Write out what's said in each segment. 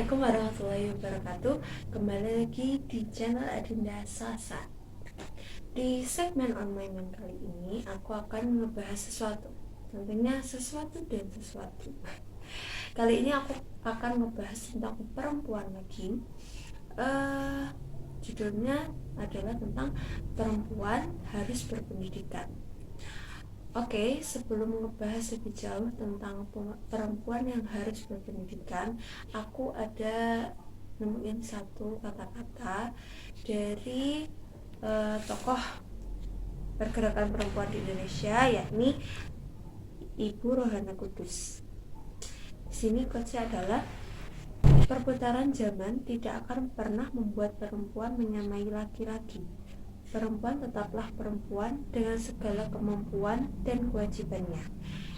Assalamualaikum warahmatullahi wabarakatuh. Kembali lagi di channel Adinda Sasa. Di segmen On My Mind kali ini aku akan ngebahas sesuatu. Tentunya sesuatu dan sesuatu. Kali ini aku akan ngebahas tentang perempuan lagi. Judulnya adalah tentang perempuan harus berpendidikan. Oke, sebelum ngebahas lebih jauh tentang perempuan yang harus berpendidikan, aku ada nemuin satu kata-kata dari tokoh pergerakan perempuan di Indonesia, yakni Ibu Rohana Kudus. Di sini quotes-nya adalah, perputaran zaman tidak akan pernah membuat perempuan menyamai laki-laki. Perempuan tetaplah perempuan dengan segala kemampuan dan kewajibannya.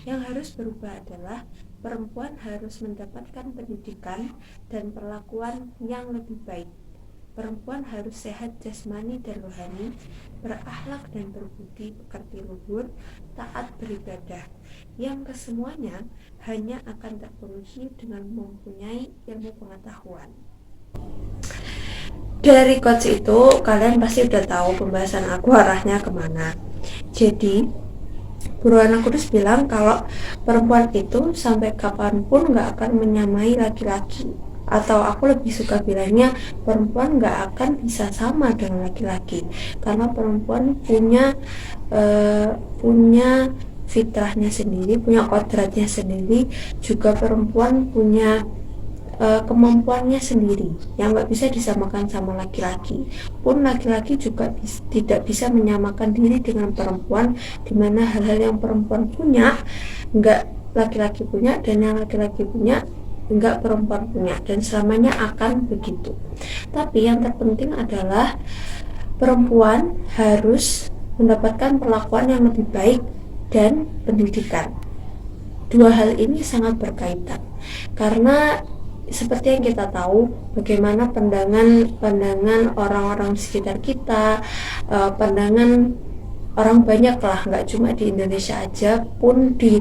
Yang harus berubah adalah perempuan harus mendapatkan pendidikan dan perlakuan yang lebih baik. Perempuan harus sehat jasmani dan rohani, berakhlak dan berbudi pekerti luhur, taat beribadah. Yang kesemuanya hanya akan terpenuhi dengan mempunyai ilmu pengetahuan. Dari quotes itu kalian pasti udah tahu pembahasan aku arahnya kemana. Jadi Bu Rohana Kudus bilang kalau perempuan itu sampai kapanpun gak akan menyamai laki-laki, atau aku lebih suka bilangnya perempuan gak akan bisa sama dengan laki-laki, karena perempuan punya fitrahnya sendiri, punya kodratnya sendiri, juga perempuan punya kemampuannya sendiri yang nggak bisa disamakan sama laki-laki. Pun laki-laki juga tidak bisa menyamakan diri dengan perempuan, dimana hal-hal yang perempuan punya nggak laki-laki punya, dan yang laki-laki punya nggak perempuan punya, dan selamanya akan begitu. Tapi yang terpenting adalah perempuan harus mendapatkan perlakuan yang lebih baik dan pendidikan. Dua hal ini sangat berkaitan, karena seperti yang kita tahu bagaimana pandangan orang-orang di sekitar kita, pandangan orang banyak lah, nggak cuma di Indonesia aja, pun di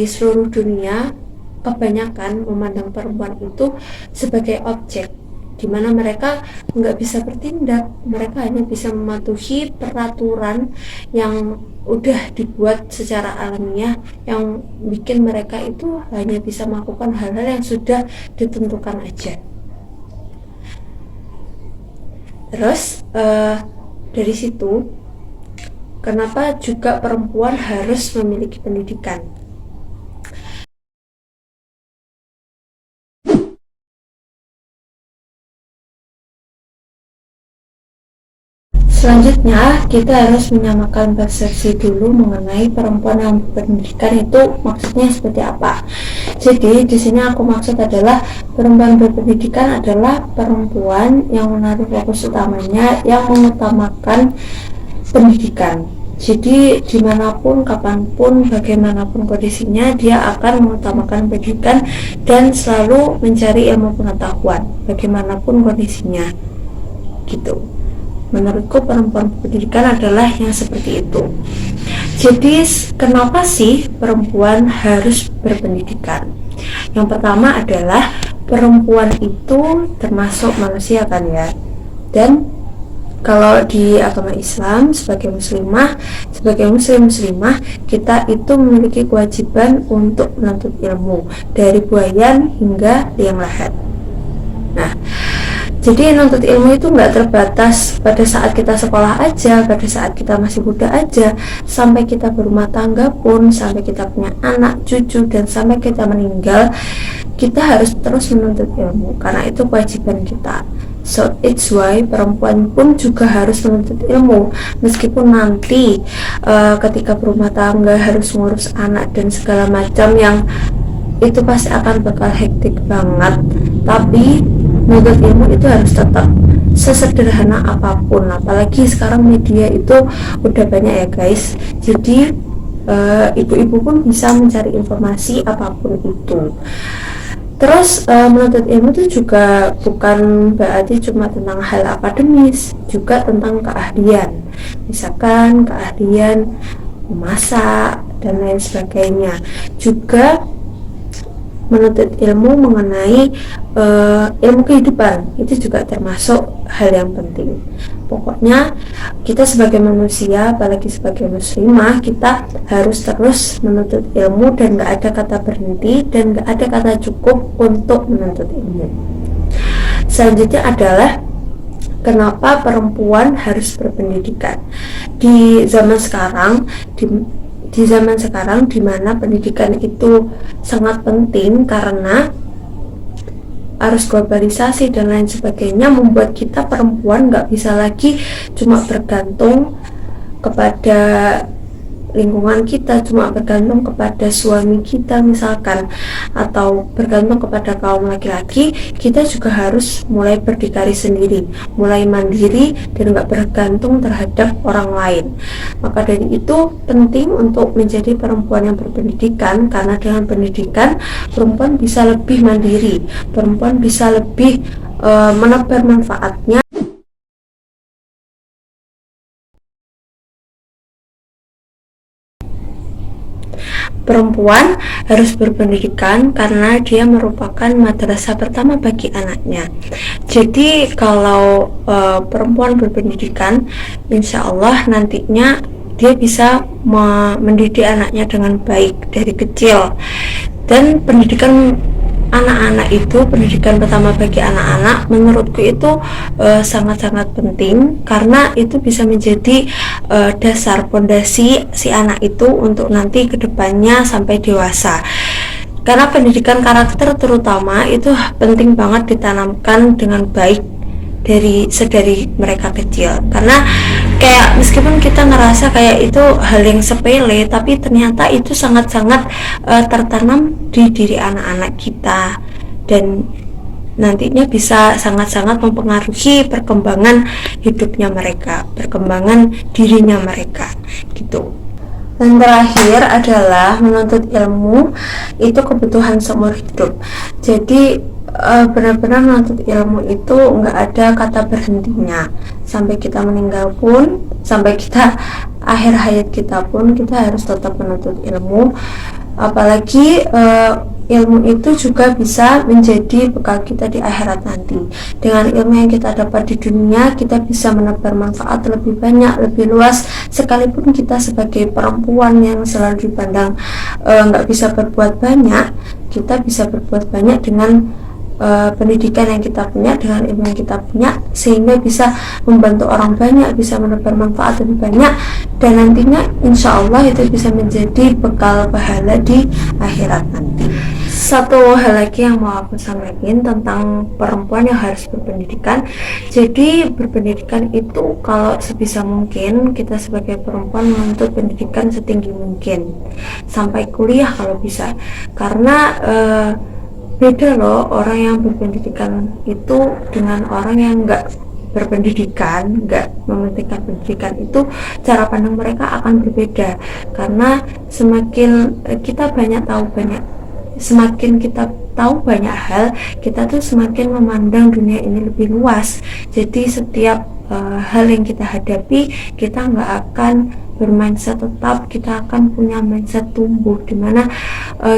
seluruh dunia kebanyakan memandang perempuan itu sebagai objek, dimana mereka nggak bisa bertindak, mereka hanya bisa mematuhi peraturan yang udah dibuat secara alamiah, yang bikin mereka itu hanya bisa melakukan hal-hal yang sudah ditentukan aja. Terus dari situ kenapa juga perempuan harus memiliki pendidikan. Selanjutnya, kita harus menyamakan persepsi dulu mengenai perempuan yang berpendidikan itu maksudnya seperti apa. Jadi, di sini aku maksud adalah perempuan berpendidikan adalah perempuan yang menaruh fokus utamanya, yang mengutamakan pendidikan. Jadi, dimanapun, kapanpun, bagaimanapun kondisinya, dia akan mengutamakan pendidikan dan selalu mencari ilmu pengetahuan, bagaimanapun kondisinya. Gitu. Menurutku perempuan berpendidikan adalah yang seperti itu. Jadi kenapa sih perempuan harus berpendidikan? Yang pertama adalah perempuan itu termasuk manusia kan ya. Dan kalau di agama Islam sebagai muslimah kita itu memiliki kewajiban untuk menuntut ilmu dari buayan hingga liang lahat. Nah, jadi nuntut ilmu itu nggak terbatas pada saat kita sekolah aja, pada saat kita masih muda aja, sampai kita berumah tangga pun, sampai kita punya anak, cucu, dan sampai kita meninggal, kita harus terus menuntut ilmu, karena itu kewajiban kita. So it's why perempuan pun juga harus menuntut ilmu, meskipun nanti ketika berumah tangga harus ngurus anak dan segala macam yang itu pasti akan bakal hektik banget, tapi menuntut ilmu itu harus tetap, sesederhana apapun. Apalagi sekarang media itu udah banyak ya guys, jadi ibu-ibu pun bisa mencari informasi apapun itu. Terus menuntut ilmu itu juga bukan berarti cuma tentang hal akademis, juga tentang keahlian, misalkan keahlian memasak dan lain sebagainya. Juga menuntut ilmu mengenai ilmu kehidupan, itu juga termasuk hal yang penting. Pokoknya kita sebagai manusia, apalagi sebagai muslimah, kita harus terus menuntut ilmu dan gak ada kata berhenti dan gak ada kata cukup untuk menuntut ilmu. Selanjutnya adalah kenapa perempuan harus berpendidikan di zaman sekarang, di zaman sekarang di mana pendidikan itu sangat penting karena arus globalisasi dan lain sebagainya membuat kita perempuan nggak bisa lagi cuma bergantung kepada lingkungan kita, cuma bergantung kepada suami kita misalkan, atau bergantung kepada kaum laki-laki. Kita juga harus mulai berdikari sendiri, mulai mandiri dan gak bergantung terhadap orang lain. Maka dari itu penting untuk menjadi perempuan yang berpendidikan, karena dengan pendidikan perempuan bisa lebih mandiri, perempuan bisa lebih menebar manfaatnya. Perempuan harus berpendidikan karena dia merupakan madrasah pertama bagi anaknya. Jadi kalau perempuan berpendidikan, insya Allah nantinya dia bisa mendidik anaknya dengan baik dari kecil. Dan pendidikan anak-anak itu, pendidikan pertama bagi anak-anak menurutku itu sangat-sangat penting, karena itu bisa menjadi dasar pondasi si anak itu untuk nanti kedepannya sampai dewasa. Karena pendidikan karakter terutama itu penting banget ditanamkan dengan baik sedari mereka kecil, karena kayak meskipun kita ngerasa kayak itu hal yang sepele, tapi ternyata itu sangat-sangat tertanam di diri anak-anak kita dan nantinya bisa sangat-sangat mempengaruhi perkembangan hidupnya mereka, perkembangan dirinya mereka gitu. Dan terakhir adalah menuntut ilmu itu kebutuhan seumur hidup. Jadi benar-benar menuntut ilmu itu nggak ada kata berhentinya. Sampai kita meninggal pun, sampai kita akhir hayat kita pun, kita harus tetap menuntut ilmu. Apalagi ilmu itu juga bisa menjadi bekal kita di akhirat nanti. Dengan ilmu yang kita dapat di dunia, kita bisa menebar manfaat lebih banyak, lebih luas. Sekalipun kita sebagai perempuan yang selalu dipandang nggak bisa berbuat banyak, kita bisa berbuat banyak dengan pendidikan yang kita punya, dengan ilmu yang kita punya, sehingga bisa membantu orang banyak, bisa menebar manfaat lebih banyak, dan nantinya insya Allah itu bisa menjadi bekal pahala di akhirat nanti. Satu hal lagi yang mau aku sampaikan tentang perempuan yang harus berpendidikan. Jadi berpendidikan itu kalau sebisa mungkin kita sebagai perempuan menuntut pendidikan setinggi mungkin sampai kuliah kalau bisa, karena beda loh orang yang berpendidikan itu dengan orang yang nggak berpendidikan, nggak mementingkan pendidikan. Itu cara pandang mereka akan berbeda, karena semakin kita semakin kita tahu banyak hal, kita tuh semakin memandang dunia ini lebih luas. Jadi setiap hal yang kita hadapi, kita nggak akan bermindset tetap, kita akan punya mindset tumbuh, dimana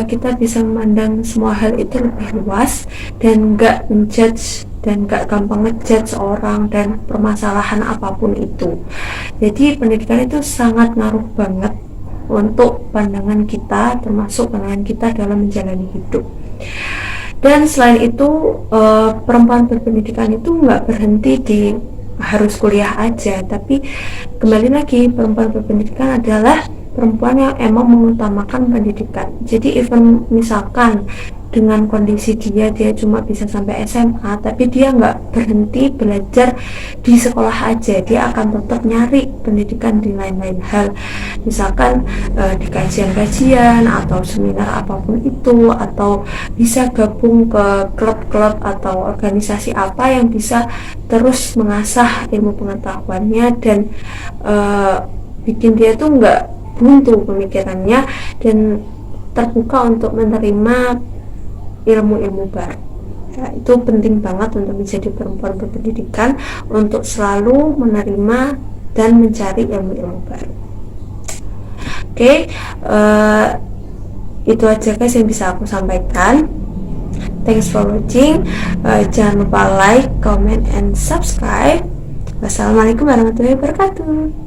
kita bisa memandang semua hal itu lebih luas dan nggak menjudge dan gak gampang ngejudge orang dan permasalahan apapun itu. Jadi pendidikan itu sangat ngaruh banget untuk pandangan kita, termasuk pandangan kita dalam menjalani hidup. Dan selain itu perempuan berpendidikan itu nggak berhenti di harus kuliah aja, tapi kembali lagi, perempuan berpendidikan adalah perempuan yang emang mengutamakan pendidikan. Jadi even misalkan dengan kondisi dia cuma bisa sampai SMA, tapi dia nggak berhenti belajar di sekolah aja, dia akan tetap nyari pendidikan di lain-lain hal, misalkan di kajian-kajian atau seminar apapun itu, atau bisa gabung ke klub-klub atau organisasi apa yang bisa terus mengasah ilmu pengetahuannya dan bikin dia tuh nggak buntu pemikirannya dan terbuka untuk menerima ilmu-ilmu baru. Ya, itu penting banget untuk menjadi perempuan berpendidikan, untuk selalu menerima dan mencari ilmu-ilmu baru. Oke, itu aja guys yang bisa aku sampaikan. Thanks for watching. Jangan lupa like, comment, and subscribe. Wassalamualaikum warahmatullahi wabarakatuh.